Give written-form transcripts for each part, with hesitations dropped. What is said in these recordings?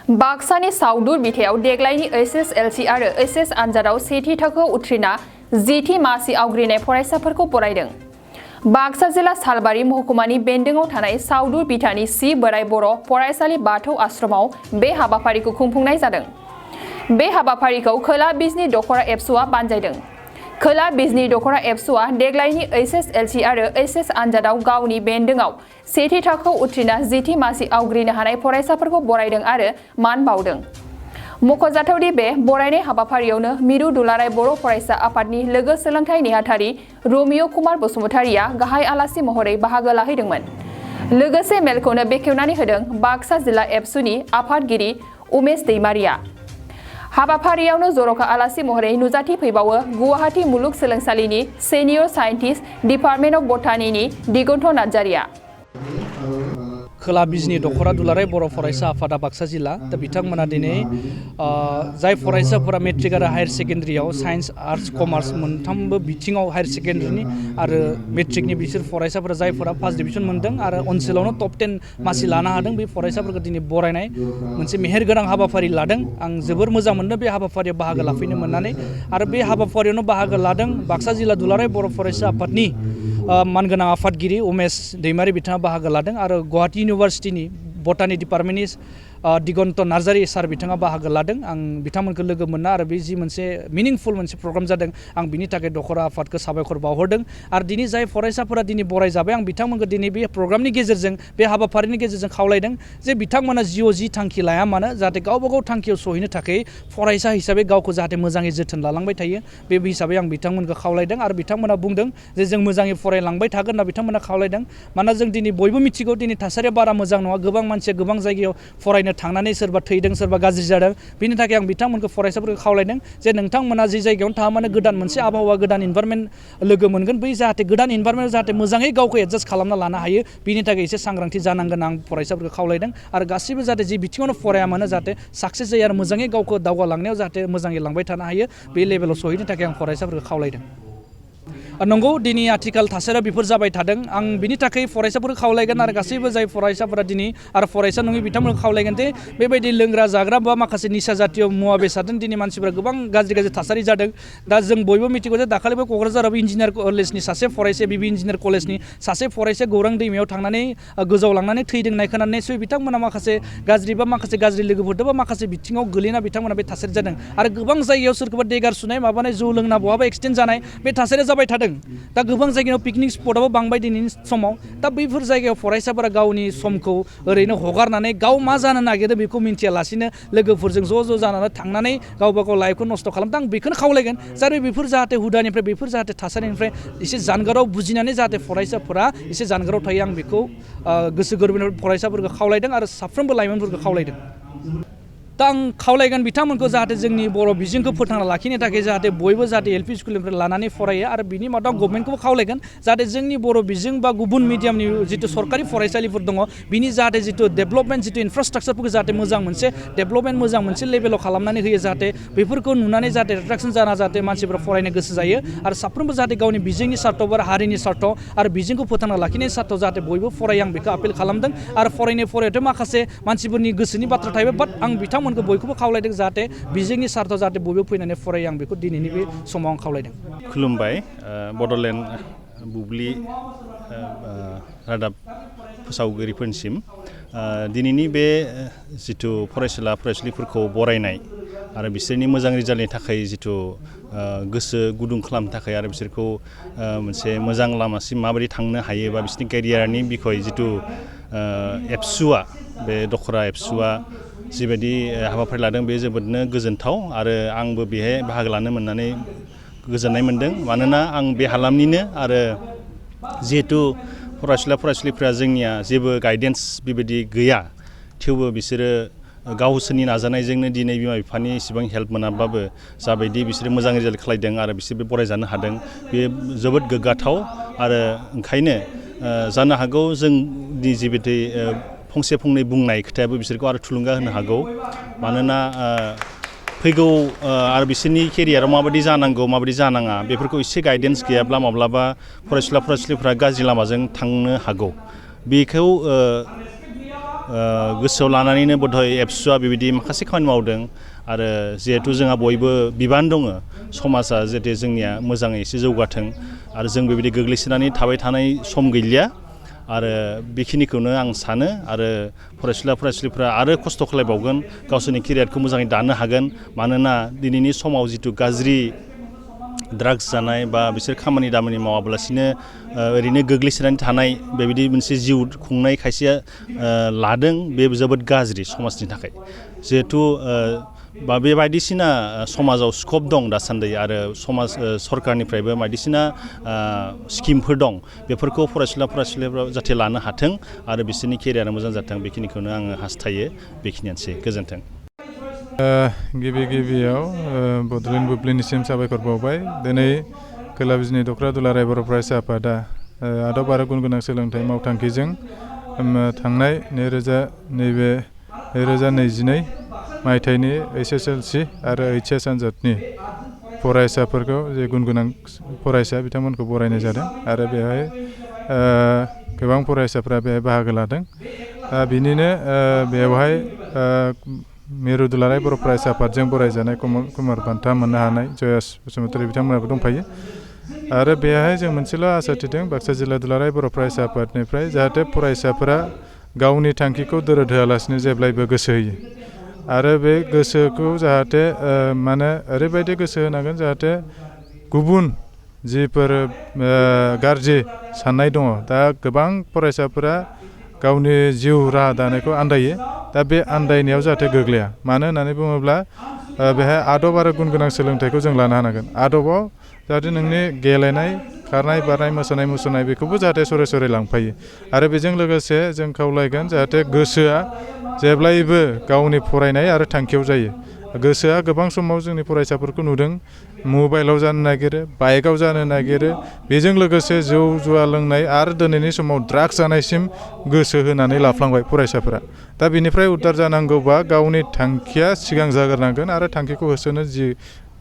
बाक्सानि साउदुर बिथायाव देग्लायनि HSLC आरो HS आनजादाव सेथि थाखोआव उथ्रिना जिथि मासि आवग्रिनाय फरायसाफोरखौ बरायदों। बाक्सा जिल्ला सालबारि महकुमानि बेन्दोंआव थानाय साउदुर बिथानि सि बोराइ बर' फरायसालि बाथौ आश्रमाव बे हाबाफारिखौ खुंफुंनाय जादों। बे हाबाफारिखौ खोला बिजनि दख'रा एबसुआ बानजायदों। खोला बिजनि दख'रा एबसुआ देग्लायनि HSLC आरो HS आनजादाव गावनि बेन्दोंआव सेथि थाखोआव उथ्रिना जिथि मासि आवग्रिनो हानाय फरायसाफोरखौ बरायदों आरो मान बावदों। मख'जाथावदि बे बरायनाय हाबाफारियावनो मिरु दुलाराय बर' फरायसा आफादनि लोगो सोलोंथाइ नेहाथारि रमिय कुमार बसुमतारिया गाहाय आलासि महरै बाहागो लाहैदोंमोन। लोगोसे मेलखौनो बेखेवनानै होदों बाक्सा जिल्ला एबसुनि आफादगिरि उमेश दैमारिया। हाबाफारियावनो जर'खा आलासि महरै नुजाथि फैबावो गुवाहाटी मुलुगसोलोंसालिनि सिनियर साइन्टिस्ट डिपार्टमेन्ट अफ बटानिनि दिगन्त नार्जारिया। खोला बिजनि दख'रा दुलाराय बर' फरायसा आफादा बाक्सा जिल्ला दा बिथांमोना दिनै जाय फरायसाफोरा मेट्रिक आरो हायार सेकेन्डारियाव साइन्स आर्ट्स कमार्स मोनथामबो बिथिङाव हायार सेकेन्डारिनि आरो मेट्रिकनि बिसोर फरायसाफोरा जायफोरा फार्स्ट डिभिजन मोनदों आरो ओनसोलावनो टप 10 मासि लानो हादों बे फरायसाफोरखौ दिनै बरायनाय मोनसे मेहेरगोनां हाबाफारि लादों। आं जोबोर मोजां मोनदों बे हाबाफारियाव बाहागो लाफैनो मोननानै आरो बे हाबाफारियावनो बाहागो लादों बाक्सा जिल्ला दुलाराय बर' फरायसा आफादनि मानगोनां आफादगिरि उमेश दैमारि बिथाङा बाहागो लादों आरो गुवाहाटी इउनिभार्सिटिनि बटानि डिपार्टमेन्टनि दिगन्त नार्जारि सार बिथाङा बाहागो लादों। आं बिथांमोनखौ लोगो मोनना आरो बे जि मोनसे मिनिंफुल मोनसे प्रग्राम जादों आं बिनि थाखाय दख'रा आफादखौ साबायखर बावहरदों आरो दिनै जाय फरायसाफोरा दिनै बरायजाबाय आं बिथांमोनखौ दिनै बे प्रग्रामनि गेजेरजों बे हाबाफारिनि गेजेरजों खावलायदों जे बिथांमोना जिउआव जि थांखि लाया मानो जाहाथे गावबा गाव थांखियाव सहैनो थाखाय फरायसा हिसाबै गावखौ जाहाथे मोजाङै जोथोन लालांबाय थायो बे हिसाबै आं बिथांमोनखौ खावलायदों आरो बिथांमोना बुंदों जे जों मोजाङै फरायलांबाय थागोन होनना बिथांमोना खावलायदों। मानोना जों दिनै बयबो मिथिगौ दिनै थासारिया बारा मोजां नङा, गोबां मानसिया गोबां जायगायाव फरायनो थांनानै सोरबा थैदों सोरबा गाज्रि जादों। बिनि थाखाय आं बिथांमोनखौ फरायसाफोरखौ खावलायदों जे नोंथांमोना जि जायगायावनो थाङा मानो गोदान मोनसे आबहावा गोदान इनभारमेन्ट लोगो मोनगोन बै जाहाथे गोदान इनभारमेन्टआव जाहाथे मोजाङै गावखौ एडजास्ट खालामना लानो हायो बिनि थाखाय एसे सांग्रांथि जानांगोन आं फरायसाफोरखौ खावलायदों आरो गासिबो जाहाथे जि बिथिङावनो फराया मानो जाहाथे साक्सेस जायो आरो मोजाङै गावखौ दावगालांनायाव जाहाथे मोजाङै लांबाय थानो हायो बे लेभेलाव सहैनो थाखाय आं फरायसाफोरखौ खावलायदों। नंगौ दिनै आथिखाल थासारिया बेफोर जाबाय थादों। आं बिनि थाखाय फरायसाफोरखौ खावलायगोन आरो गासैबो जाय फरायसाफोरा दिनै आरो फरायसा नङि बिथांमोनखौ खावलायगोन जे बेबायदि लोंग्रा जाग्रा बा माखासे निसा जातीय मुवा बेसादजों दिनै मानसिफोरा गोबां गाज्रि थासारि जादों। दा जों बयबो मिथिगौ जे दाखालिबो क'क्राझाराव इन्जिनियार कलेजनि सासे फरायसा बिबि इन्जिनियार कलेजनि सासे फरायसा गौरां दैमायाव थांनानै गोजावलांनानै थैदों होननाय खोनानै निसय बिथांमोना माखासे गाज्रि लोगोफोरदों बा माखासे बिथिङाव गोलैना बिथांमोना बे थासारि जादों आरो गोबां जायगायाव सोरखौबा देगार सुनाय माबानाय जौ लोंना बहाबा एक्सिडेन्ट जानाय बे थासारिया जाबाय थादों। दा गोबां जायगायाव पिकनिक स्पटआबो बांबाय दिनैनि समाव। दा बैफोर जायगायाव फरायसाफोरा गावनि समखौ ओरैनो हगारनानै गाव मा जानो नागिरदों बेखौ मिन्थियालासिनो लोगोफोरजों ज' जानानै थांनानै गावबा गाव लाइफखौ नस्थ' खालामदों। आं बेखौनो खावलायगोन जाहाथे बेफोर जाहाथे हुदानिफ्राय बेफोर जाहाथे थासारिनिफ्राय एसे जानगाराव बुजिनानै जाहाथे फरायसाफोरा एसे जानगाराव थायो आं बेखौ गोसो गोरबोनिफ्राय फरायसाफोरखौ खावलायदों आरो साफ्रोमबो लाइमोनफोरखौ खावलायदों। दा आं खावलायगोन बिथांमोनखौ जाहाथे जोंनि बर' बिजोंखौ फोथांना लाखिनो थाखाय जाहाथे बयबो जाहाथे LP स्कुलनिफ्राय लानानै फरायो आरो बिनि मादाव गभर्नमेन्टखौबो खावलायगोन जाहाथे जोंनि बर' बिजों बा गुबुन मिडियामनि जिथु सरकारि फरायसालिफोर दङ बिनि जाहाथे जिथु डेभेलपमेन्ट जिथु इनफ्रास्ट्राक्चारफोरखौ जाहाथे मोजां मोनसे लेभेलाव खालामनानै होयो जाहाथे बेफोरखौ नुनानै जाहाथे एट्राकसन जाना जाहाथे मानसिफोरा फरायनो गोसो जायो आरो साफ्रोमबो जाहाथे गावनि बिजोंनि सार्थ बा हारिनि सार्थ आरो बिजोंखौ फोथांना लाखिनायनि सार्थ जाहाथे बयबो फरायो आं बेखौ आपिल खालामदों आरो फरायनायावथ' माखासे मानसिफोरनि गोसोनि बाथ्रा थायो बाट आं बिथांमोनखौ बयखौबो खावलायदों जाहाथे बिजोंनि सार्थ जाहाथे बयबो फैनानै फरायो आं बेखौ दिनैनि बे समाव आं खावलायदों। खुलुमबाय बड'लेण्ड बुब्लि रादाब फोसावगिरिफोरनिसिम दिनैनि बे जिथु फरायसुलिफोरखौ बरायनाय आरो बिसोरनि मोजां रिजाल्टनि थाखाय जिथु गोसो गुदुं खालामनो थाखाय आरो बिसोरखौ मोनसे मोजां लामासिम माबायदि थांनो हायो बा बिसोरनि केरियारनि बिखय जिथु एबसुआ बे दख'रा एबसुआ जिबायदि हाबाफारि लादों बे जोबोदनो गोजोनथाव आरो आंबो बेहाय बाहागो लानो मोननानै गोजोननाय मोनदों। मानोना आं बे हालामनिनो आरो जिहेथु फरायसुलिफोरा जोंनिया जेबो गाइडेन्स बेबायदि गैया थेवबो बिसोरो गावसोरनि नाजानायजोंनो दिनै बिमा बिफानि इसेबां हेल्प मोनाबाबो जाबायदि बिसोरो मोजां रिजाल्ट खालायदों आरो बिसोर बरायजानो हादों बे जोबोद गोग्गाथाव आरो ओंखायनो जानो हागौ जोंनि जिबायदि फंसे फंनै बुंनाय खोथायाबो बिसोरखौ आरो थुलुंगा होनो हागौ। मानोना फैगौ आरो बिसोरनि केरियाराव माबायदि जानांगौ माबायदि जानाङा बेफोरखौ एसे गाइडेन्स गैयाब्ला माब्लाबा फरायसुलिफ्रा गाज्रि लामाजों थांनो हागौ। बेखौ गोसोआव लानानैनो बधय एबसुआ बेबायदि माखासे खामानि मावदों आरो जिहेथु जोंहा बयबो बिबान दङ समाजा जाहाथे जोंनिया मोजाङै एसे जौगाथों आरो जों बेबायदि गोग्लैसोनानै थाबाय थानाय सम गैलिया आरो बेखिनिखौनो आं सानो आरो फरायसुलिफ्रा आरो खस्थ' खालायबावगोन गावसोरनि केरियारखौ मोजाङै दानो हागोन मानोना दिनैनि समाव जिथु गाज्रि ड्राग्स जानाय बा बिसोर खामानि दामानि मावाब्लासिनो ओरैनो गोग्लैसोनानै थानाय बेबायदि मोनसे जिउ खुंनाय खायसेया लादों बे जोबोद गाज्रि समाजनि थाखाय जिहेथु बा बे बायदिसिना समाजाव स्कप दं दासान्दि आरो समाज सरकारनिफ्रायबो बायदिसिना स्किमफोर दं बेफोरखौ फरायसुलिफ्रा जाहाथे लानो हाथों आरो बिसोरनि केरियारा मोजां जाथों बेखिनिखौनो आङो हास्थायो बेखिनियानोसै गोजोन्थों गिबियाव बड'लेण्ड बुब्लिनिसिम साबायखर बावबाय दिनै खोला बिजनि दख'रा दुलाराय बर' फरायसा आफादा आदब आरो गुन गोनां सोलोंथाइ मावथांखिजों थांनाय 2022 मायथाइनि HSLC आरो HS आनजादनि फरायसाफोरखौ जे गुन गोनां फरायसा बिथांमोनखौ बरायनाय जादों आरो बेहाय गोबां फरायसाफ्रा बेहाय बाहागो लादों बिनिनो बेवहाय मिरु दुलाराय बर' फरायसा आफादजों बरायजानाय कुमार बान्था मोननो हानाय जयास बसुमतारी बिथांमोनाबो दंफायो आरो बेहाय जों मोनसेल' आसा थिदों बाक्सा जिल्ला दुलाराय बर' फरायसा आफादनिफ्राय जाहाथे फरायसाफोरा गावनि थांखिखौ दोरोद होआलासिनो जेब्लायबो गोसो होयो आरो बे गोसोखौ जाहाथे माने ओरैबायदि गोसो होनांगोन जाहाथे गुबुन जिफोर गाज्रि साननाय दङ दा गोबां फरायसाफोरा गावनि जिउ राहा दानायखौ आन्दायो दा बे आन्दायनायाव जाहाथे गोग्लैया मानो होननानै बुङोब्ला बेहाय आदब आरो गुन गोनां सोलोंथाइखौ जों लानो हानांगोन आदबाव जाहाथे नोंनि गेलेनाय खारनाय बारनाय मोसानाय मुसुरनाय बेखौबो जाहाथे सरै लांफायो आरो बेजों लोगोसे जों खावलायगोन जाहाथे गोसोआ जेब्लायबो गावनि फरायनाय आरो थांखियाव जायो गोसोआ गोबां समाव जोंनि फरायसाफोरखौ नुदों मबाइलाव जानो नागिरो बाइकआव जानो नागिरो बेजों लोगोसे जौ जुवा लोंनाय आरो दिनैनि समाव ड्राग्स जानायसिम गोसो होनानै लाफ्लांबाय फरायसाफोरा दा बेनिफ्राय उद्धार जानांगौबा गावनि थांखिया सिगां जाग्रोनांगोन आरो थांखिखौ होसोनो जि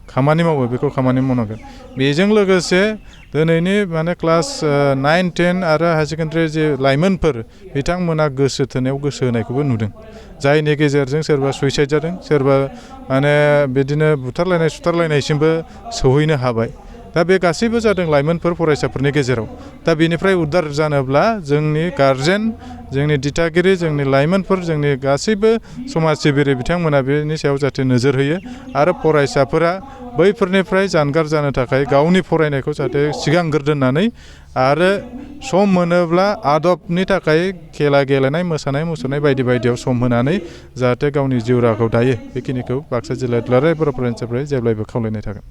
खामानि मावो बेखौ खामानि मावनांगोन बेजों लोगोसे दिनैनि माने क्लास 9, 10 आरो हायार सेकेन्डारि जे लाइमोनफोर बिथांमोना गोसो थोनायाव गोसो होनायखौबो नुदों जायनि गेजेरजों सोरबा सुइसाइड जादों सोरबा माने बिदिनो बुथारलायनाय सुथारलायनायसिमबो सौहैनो हाबाय दा बे गासैबो जादों लाइमोनफोर फरायसाफोरनि गेजेराव दा बेनिफ्राय उद्धार जानोब्ला जोंनि गारजेन जोंनि दिथागिरि जोंनि लाइमोनफोर जोंनि गासैबो समाज सिबियारि बिथांमोना बेनि सायाव जाहाथे नोजोर होयो आरो फरायसाफोरा बैफोरनिफ्राय जानगार जानो थाखाय गावनि फरायनायखौ जाहाथे सिगांग्रो दोननानै आरो सम मोनोब्ला आदबनि थाखाय खेला गेलेनाय मोसानाय मुसुरनाय बायदि बायदियाव सम होनानै जाहाथे गावनि जिउ राहाखौ दायो बेखिनिखौ बाक्सा जिल्ला दुलाराय बर' फरायसाफोरा जेब्लायबो खावलायनाय थागोन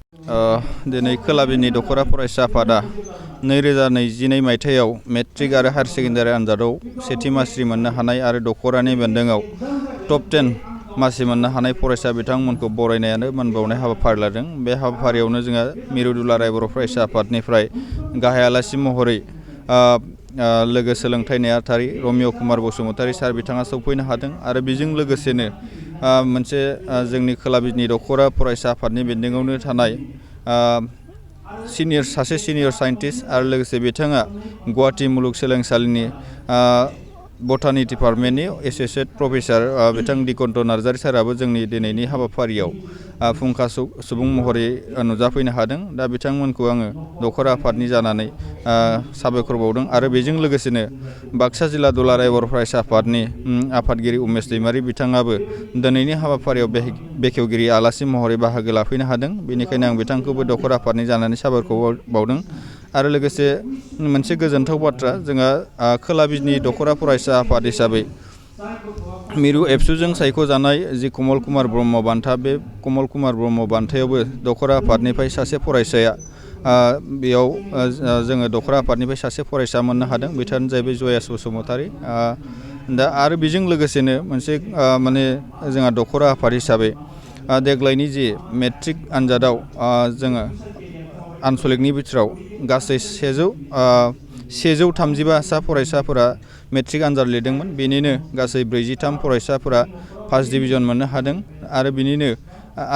दिनै खोला बिजनि दख'रा फरायसा आफादा 2022 मायथाइयाव मेट्रिक आरो हायार सेकेन्डारि आनजादाव सेथि मासि मोननो हानाय आरो दख'रानि बेन्दोंआव टप 10 मासि मोननो हानाय फरायसा बिथांमोनखौ बरायनायानो मोनबावनाय हाबाफारि लादों बे हाबाफारियावनो जोंहा मिरु दुलाराय बर' फरायसा आफादनिफ्राय गाहाय आलासि महरै लोगो सोलोंथाइ नेहाथारि रमिय' कुमार बसुमतारी सार बिथाङा सौफैनो हादों आरो बेजों लोगोसेनो मोनसे जोंनि खोला बिजनि दख'रा फरायसा आफादनि बेन्दोंआवनो थानाय सासे सिनियर साइन्टिस्ट आरो लोगोसे बिथाङा गुवाहाटि मुलुगसोलोंसालिनि बटानि डिपार्टमेन्टनि एस'सियेट प्रफेसार बिथां दिगन्त नार्जारी साराबो जोंनि दिनैनि हाबाफारियाव फुंखा सुबुं महरै नुजाफैनो हादों दा बिथांमोनखौ आङो दख'रा आफादनि जानानै साबायखर बावदों आरो बेजों लोगोसेनो बाक्सा जिल्ला दुलाराय बर' फरायसा आफादनि आफादगिरि उमेश दैमारी बिथाङाबो दिनैनि हाबाफारियाव बेखेवगिरि आलासि महरै बाहागो लाफैनो हादों बेनिखायनो आं बिथांखौबो दख'रा आफादनि जानानै साबायखर बावदों आरो लोगोसे मोनसे गोजोनथाव बाथ्रा जोंहा खोला बिजनि दख'रा फरायसा आफाद हिसाबै मिरु एबसुजों सायख'जानाय जि कमल कुमार ब्रह्म बान्था बे कमल कुमार ब्रह्म बान्थायावबो दख'रा आफादनिफ्राय सासे फरायसाया बेयाव जोङो दख'रा आफादनिफ्राय सासे फरायसा मोननो हादों बिथाङानो जाहैबाय जयास बसुमतारी दा आरो बेजों लोगोसेनो मोनसे माने जोंहा दख'रा आफाद हिसाबै देग्लायनि जि मेट्रिक आनजादाव जोङो आनसलिकनि बिथोराव गासै 135 सा फरायसाफोरा मेट्रिक आनजाद लिरदोंमोन बेनिनो गासै 43 फरायसाफोरा फार्स्ट डिभिजन मोननो हादों आरो बिनिनो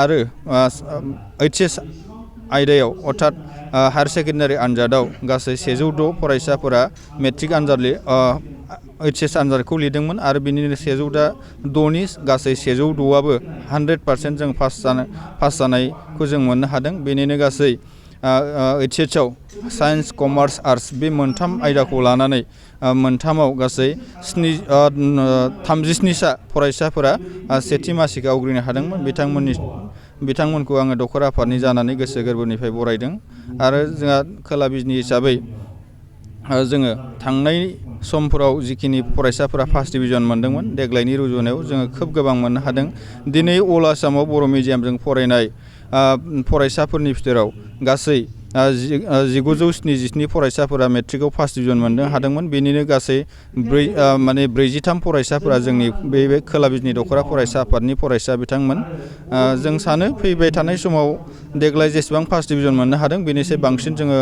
आरो HS आयदायाव अर्थात हायार सेकेन्डारि आनजादाव गासै 106 फरायसाफोरा मेट्रिक HS आनजादखौ लिरदोंमोन आरो बिनिनो 106नि गासै 106आबो 100% जों पास जानायखौ जों मोननो हादों। बेनिनो गासै HS आव साइन्स कमार्स आर्ट्स बे मोनथाम आयदाखौ लानानै मोनथामाव गासै 37सा फरायसाफोरा सेथि मासिखौ आवग्रिनो हादोंमोन। बिथांमोनखौ आङो दखरा आफादनि जानानै गोसो गोरबोनिफ्राय बरायदों। आरो जोंहा खोला बिजनि हिसाबै जोङो थांनाय समफोराव जिखिनि फरायसाफोरा फार्स्ट डिभिजन मोनदोंमोन देग्लायनि रुजुनायाव जोङो खोब गोबां मोननो हादों। दिनै अल आसामाव बर' मिडियामजों फरायनाय फरायसाफोरनि बिथोराव गासै 1977 फरायसाफोरा मेट्रिकआव फार्स्ट डिभिजन मोननो हादोंमोन। बेनिनो गासै 43 फरायसाफोरा जोंनि बे खोला बिजनि दखरा फरायसा आफादनि फरायसा बिथांमोन। जों सानो फैबाय थानाय समाव देग्लाय जेसेबां फार्स्ट डिभिजन मोननो हादों बेनिफ्राय बांसिन जोङो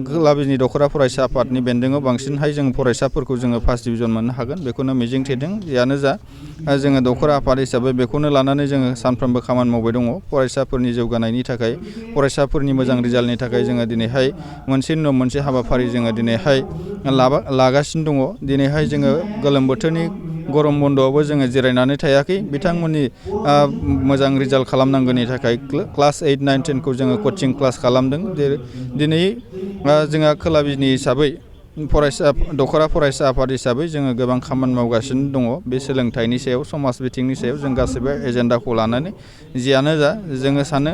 खोला बिजनि दखरा फरायसा आफादनि बेन्दोङाव बांसिनहाय जों फरायसाफोरखौ जोङो फार्स्ट डिभिजन मोननो हागोन बेखौनो मिजिं थिदों। जियानो जा जोङो दखरा आफाद हिसाबै बेखौनो लानानै जोङो सानफ्रोमबो खामानि मावबाय दङ। फरायसाफोरनि जौगानायनि थाखाय फरायसाफोरनि मोजां रिजाल्टनि थाखाय जोङो दिनैहाय मोनसेनि उनाव मोनसे हाबाफारि जोङो दिनैहाय लागासिनो दङ। दिनैहाय जोङो गोलोम बोथोरनि गरम बन्द'आवबो जोङो जिरायनानै थायाखै। बिथांमोननि मोजां रिजाल्ट खालामनांगौनि थाखाय क्लास 8, 9, 10खौ जोङो कचिं क्लास खालामदों। दिनै जोंहा खोला बिजनि हिसाबै दखरा फरायसा आफाद हिसाबै जोङो गोबां खामानि मावगासिनो दङ। बे सोलोंथाइनि सायाव समाज बिथिंनि सायाव जों गासैबो एजेन्डाखौ लानानै जियानो जा जोङो सानो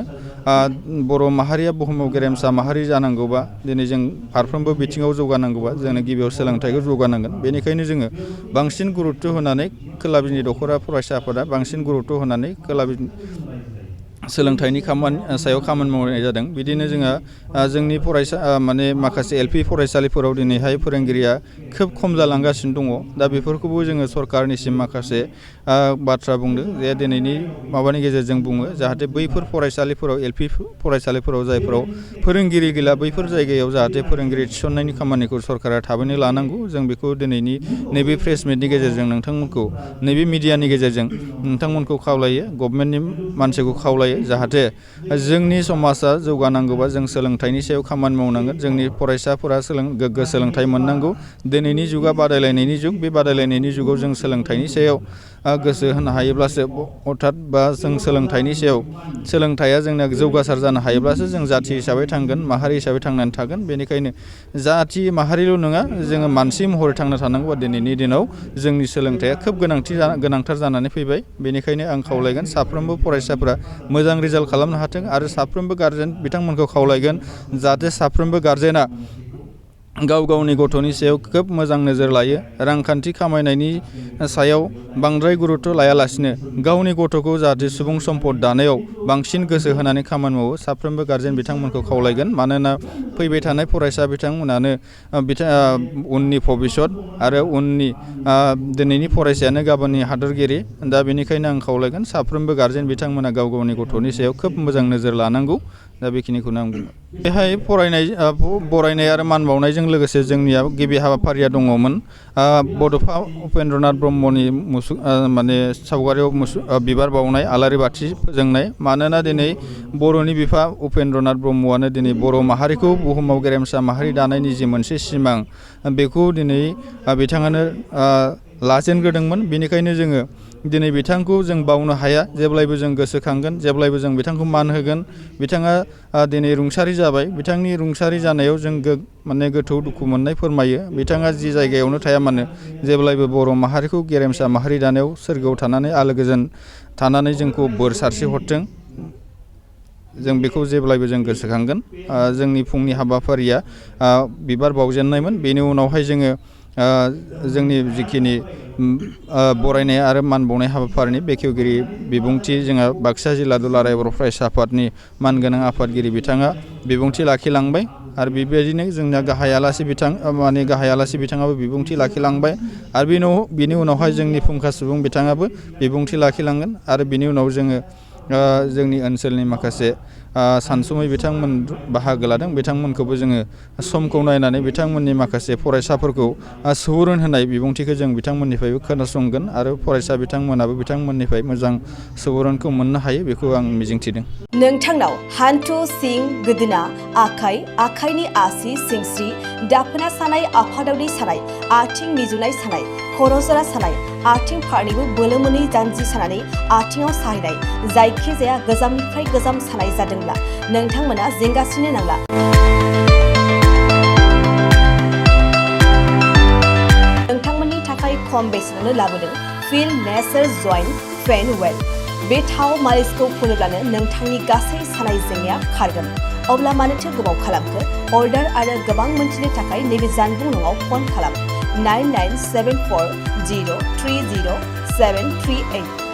बर' माहारिया बुहुमाव गेरेमसा माहारि जानांगौबा दिनै जों फारफ्रोमबो बिथिङाव जौगानांगौबा जोंनो गिबियाव सोलोंथाइखौ जौगानांगोन। बेनिखायनो जोङो बांसिन गुरुत्त होनानै खोला बिजनि दखरा फरायसा आफादा बांसिन गुरुत्त होनानै खोला बिजनि सोलोंथाइनि सायाव खामानि मावनाय जादों। बिदिनो जोंहा जोंनि माखासे LP फरायसालिफोराव दिनैहाय फोरोंगिरिया खोब खम जालांगासिनो दङ। दा बेफोरखौबो जोङो सरकारनिसिम माखासे बाथ्रा बुंदों जे दिनैनि माबानि गेजेरजों बुङो जाहाथे बैफोर फरायसालिफोराव LP फरायसालिफोराव जायफोराव फोरोंगिरि गैला बैफोर जायगायाव जाहाथे फोरोंगिरि थिसननायनि खामानिखौ सरकारा थाबैनो लानांगौ। जों बेखौ दिनैनि नैबे प्रेस मिटनि गेजेरजों नोंथांमोनखौ नैबे मिडियानि गेजेरजों नोंथांमोनखौ खावलायो, गभर्नमेन्टनि मानसिखौ खावलायो जाहाथे जोंनि समाजा जौगानांगौबा जों सोलोंथाइनि सायाव खामानि मावनांगोन। जोंनि फरायसाफोरा गोग्गो सोलोंथाइ मोननांगौ। दिनैनि जुगा बादायलायनायनि जुग। बे बादायलायनायनि जुगाव जों सोलोंथाइनि सायाव गोसो होनो हायोब्लासो अर्थात बा जों सोलोंथाइनि सायाव सोलोंथाइया जोंना जौगासार जानो हायोब्लासो जों जाथि हिसाबै थांगोन, माहारि हिसाबै थांनानै थागोन। बेनिखायनो जाथि माहारिल' नङा जोङो मानसि महरै थांना थानांगौबा दिनैनि दिनाव जोंनि सोलोंथाइया खोब गोनांथार जानानै फैबाय। बेनिखायनो आं खावलायगोन साफ्रोमबो फरायसाफोरा मोजां रिजाल्ट खालामनो हाथों आरो साफ्रोमबो गारजेन बिथांमोनखौ खावलायगोन जाहाथे साफ्रोमबो गारजेना गाव गावनि गथ'नि सायाव खोब मोजां नोजोर लायो। रांखान्थि खामायनायनि सायाव बांद्राय गुरुत्त लायालासिनो गावनि गथ'खौ जाहाथे सुबुं सम्पद दानायाव बांसिन गोसो होनानै खामानि मावो साफ्रोमबो गारजेन बिथांमोनखौ खावलायगोन। मानोना फैबाय थानाय फरायसा बिथांमोनानो उननि भबिसत आरो उननि दिनैनि फरायसायानो गाबोननि हादरगिरि। दा बेनिखायनो आं खावलायगोन साफ्रोमबो गारजेन बिथांमोना गाव गावनि गथ'नि सायाव खोब मोजां नोजोर लानांगौ। दा बेखिनिखौनो आं बुङो। बेहाय बरायनाय आरो मान बावनायजों लोगोसे जोंनिया गिबि हाबाफारिया दङमोन बड'फा उपेन्द्रनाथ ब्रह्मनि सावगारियाव बिबार बावनाय, आलारि बाथि फोजोंनाय। मानोना दिनै बर'नि बिफा उपेन्द्रनाथ ब्रह्मआनो दिनै बर' माहारिखौ बुहुमाव गेरेमसा माहारि दानायनि जि मोनसे सिमां बेखौ दिनै बिथाङानो लाजेनग्रोदोंमोन। बेनिखायनो जोङो दिनै बिथांखौ जों बावनो हाया। जेब्लायबो जों गोसोखांगोन, जेब्लायबो जों बिथांखौ मान होगोन। बिथाङा दिनै रुंसारि जाबाय। बिथांनि रुंसारि जानायाव जों गोथौ दुखु मोननाय फोरमायो। बिथाङा जि जायगायावनो थाया मानो जेब्लायबो बर' माहारिखौ गेरेमसा माहारि दानायाव सोरगोआव थानानै आलो गोजोन थानानै जोंखौ बोर सारस्रि हरथों। जों बेखौ जेब्लायबो जों गोसोखांगोन। जोंनि फुंनि हाबाफारिया बिबार बावजेननायमोन। बेनि उनावहाय जोङो जोंनि जिखिनि बरायनाय आरो मान बावनाय हाबाफारिनि बेखेवगिरि बिबुंथि जोंहा बाक्सा जिल्ला दुलाराय बर' फरायसा आफादनि मानगोनां आफादगिरि बिथाङा बिबुंथि लाखिलांबाय। आरो बेबायदिनो जोंना गाहाय आलासि बिथाङाबो बिबुंथि लाखिलांबाय। आरो बिनि उनावहाय जोंनि फुंखा सुबुं बिथाङाबो बिबुंथि लाखिलांगोन। आरो बिनि उनाव जोङो जोंनि ओनसोलनि माखासे सानसुमै बिथांमोन बाहागो लादों बिथांमोनखौबो जोङो समखौ नायनानै बिथांमोननि माखासे फरायसाफोरखौ सुबुरुन होनाय बिबुंथिखौ जों बिथांमोननिफ्रायबो खोनासंगोन आरो फरायसा बिथांमोनाबो बिथांमोननिफ्राय मोजां सुबुरुनखौ मोननो हायो बेखौ आं मिजिंथिदों। नोंथांनाव हान्थु सिं गोदोना आखाइनि आसि सिंस्रि दाफोना सानाय आफादावनि सानाय आथिं मिजुनाय सानाय खर' जरा सानाय आथिं फारनैबो बोलो मोनै जानजि सानानै आथिङाव साहैनाय जायखिजाया गोजामनिफ्राय गोजाम सानाय जादोंब्ला नोंथांमोना जिंगासिनो नांला। नोंथांमोननि थाखाय खम बेसेनावनो लाबोदों फिल नेचार जइन्ट पेन वेल। बे थाव मालिसखौ फुनोब्लानो नोंथांनि गासै सानाय जेंनाया खारगोन। अब्ला मानोथो गोबाव खालामखो? अर्डार आरो गोबां मोनथिनो थाखाय नैबे जानबुं नङाव फन खालाम 9974030738।